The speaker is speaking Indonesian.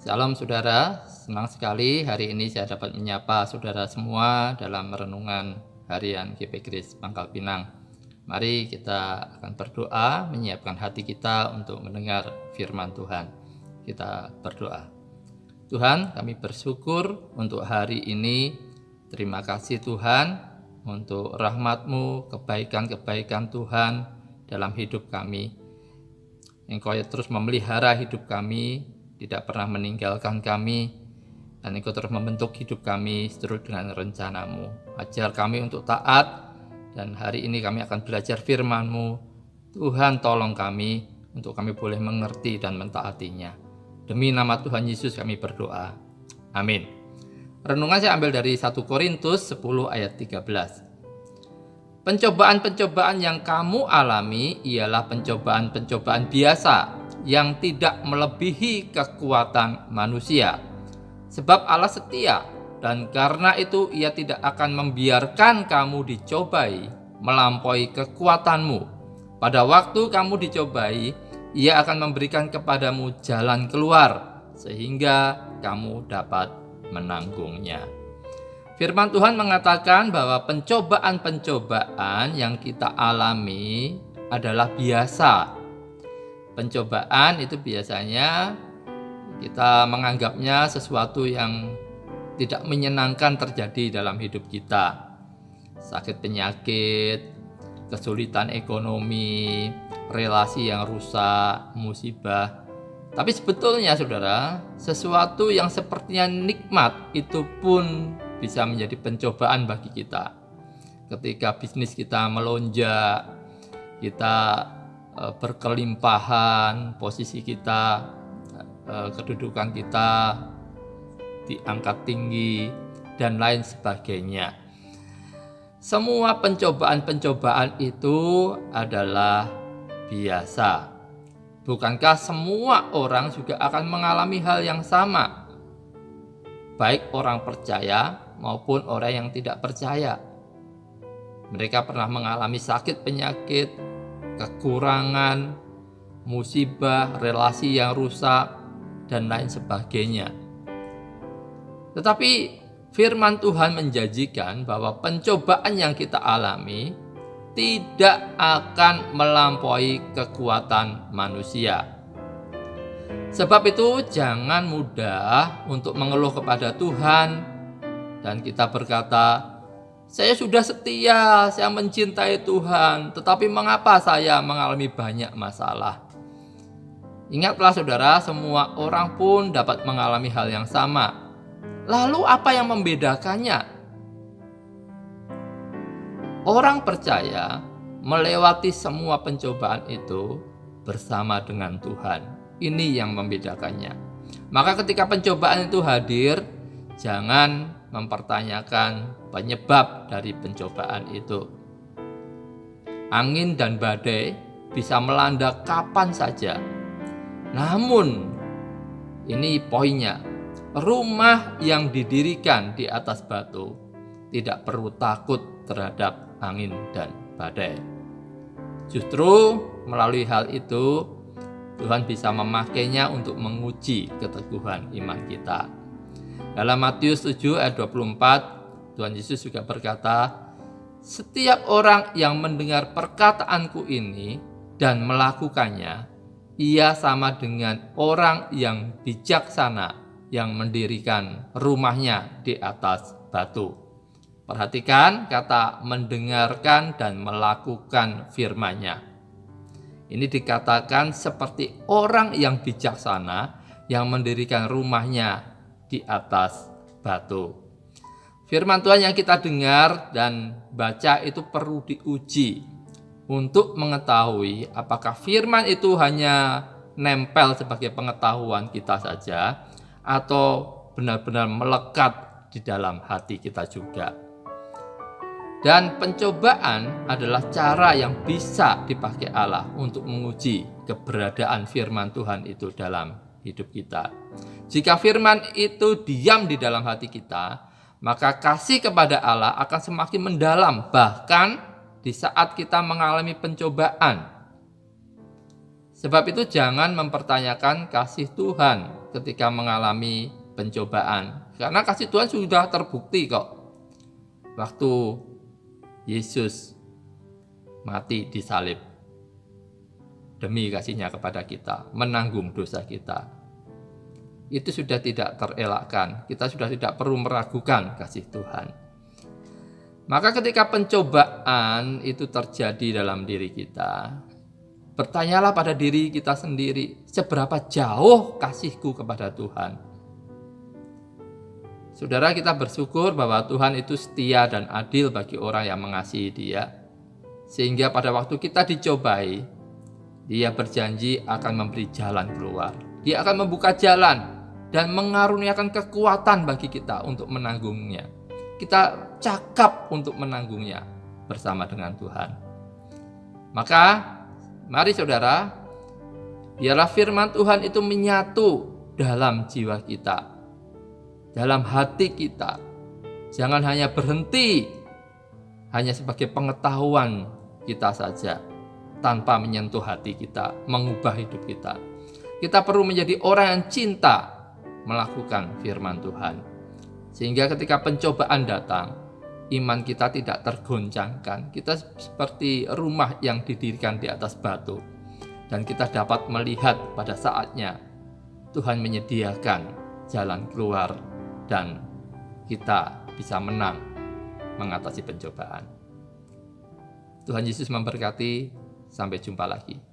Salam saudara, senang sekali hari ini saya dapat menyapa saudara semua dalam renungan harian GP Grace Pangkal Pinang. Mari kita akan berdoa, menyiapkan hati kita untuk mendengar firman Tuhan. Kita berdoa. Tuhan, kami bersyukur untuk hari ini. Terima kasih Tuhan untuk rahmat-Mu, kebaikan-kebaikan Tuhan dalam hidup kami. Engkau terus memelihara hidup kami, tidak pernah meninggalkan kami, dan Engkau terus membentuk hidup kami seturut dengan rencana-Mu. Ajar kami untuk taat, dan hari ini kami akan belajar firman-Mu. Tuhan tolong kami untuk kami boleh mengerti dan mentaatinya. Demi nama Tuhan Yesus kami berdoa. Amin. Renungan saya ambil dari 1 Korintus 10 ayat 13. Pencobaan-pencobaan yang kamu alami ialah pencobaan-pencobaan biasa yang tidak melebihi kekuatan manusia. Sebab Allah setia, dan karena itu Ia tidak akan membiarkan kamu dicobai melampaui kekuatanmu. Pada waktu kamu dicobai, Ia akan memberikan kepadamu jalan keluar, sehingga kamu dapat menanggungnya. Firman Tuhan mengatakan bahwa pencobaan-pencobaan yang kita alami adalah biasa. Pencobaan itu biasanya kita menganggapnya sesuatu yang tidak menyenangkan terjadi dalam hidup kita. Sakit penyakit, kesulitan ekonomi, relasi yang rusak, musibah. Tapi sebetulnya saudara, sesuatu yang sepertinya nikmat itu pun bisa menjadi pencobaan bagi kita. Ketika bisnis kita melonjak, kita berkelimpahan, posisi kita, kedudukan kita diangkat tinggi, dan lain sebagainya. Semua pencobaan-pencobaan itu adalah biasa. Bukankah semua orang juga akan mengalami hal yang sama? Baik orang percaya maupun orang yang tidak percaya. Mereka pernah mengalami sakit penyakit, kekurangan, musibah, relasi yang rusak, dan lain sebagainya. Tetapi firman Tuhan menjanjikan bahwa pencobaan yang kita alami tidak akan melampaui kekuatan manusia. Sebab itu jangan mudah untuk mengeluh kepada Tuhan dan kita berkata, saya sudah setia, saya mencintai Tuhan, tetapi mengapa saya mengalami banyak masalah? Ingatlah saudara, semua orang pun dapat mengalami hal yang sama. Lalu apa yang membedakannya? Orang percaya melewati semua pencobaan itu bersama dengan Tuhan. Ini yang membedakannya. Maka ketika pencobaan itu hadir, jangan mempertanyakan penyebab dari pencobaan itu. Angin dan badai bisa melanda kapan saja. Namun, ini poinnya, rumah yang didirikan di atas batu tidak perlu takut terhadap angin dan badai. Justru melalui hal itu, Tuhan bisa memakainya untuk menguji keteguhan iman kita. Dalam Matius 7 ayat 24, Tuhan Yesus juga berkata, setiap orang yang mendengar perkataanku ini dan melakukannya, ia sama dengan orang yang bijaksana yang mendirikan rumahnya di atas batu. Perhatikan kata mendengarkan dan melakukan firman-Nya. Ini dikatakan seperti orang yang bijaksana yang mendirikan rumahnya di atas batu. Firman Tuhan yang kita dengar dan baca itu perlu diuji untuk mengetahui apakah firman itu hanya nempel sebagai pengetahuan kita saja atau benar-benar melekat di dalam hati kita juga. Dan pencobaan adalah cara yang bisa dipakai Allah untuk menguji keberadaan firman Tuhan itu dalam hidup kita. Jika firman itu diam di dalam hati kita, maka kasih kepada Allah akan semakin mendalam, bahkan di saat kita mengalami pencobaan. Sebab itu jangan mempertanyakan kasih Tuhan ketika mengalami pencobaan. Karena kasih Tuhan sudah terbukti kok. Waktu Yesus mati di salib demi kasihnya kepada kita, menanggung dosa kita. Itu sudah tidak terelakkan. Kita sudah tidak perlu meragukan kasih Tuhan. Maka ketika pencobaan itu terjadi dalam diri kita, bertanyalah pada diri kita sendiri, seberapa jauh kasihku kepada Tuhan? Saudara, kita bersyukur bahwa Tuhan itu setia dan adil bagi orang yang mengasihi Dia. Sehingga pada waktu kita dicobai, Dia berjanji akan memberi jalan keluar. Dia akan membuka jalan dan mengaruniakan kekuatan bagi kita untuk menanggungnya. Kita cakap untuk menanggungnya bersama dengan Tuhan. Maka mari saudara, biarlah firman Tuhan itu menyatu dalam jiwa kita, dalam hati kita. Jangan hanya berhenti hanya sebagai pengetahuan kita saja, tanpa menyentuh hati kita, mengubah hidup kita. Kita perlu menjadi orang yang cinta melakukan firman Tuhan. Sehingga ketika pencobaan datang, iman kita tidak tergoncangkan. Kita seperti rumah yang didirikan di atas batu. Dan kita dapat melihat pada saatnya Tuhan menyediakan jalan keluar dan kita bisa menang mengatasi pencobaan. Tuhan Yesus memberkati. Sampai jumpa lagi.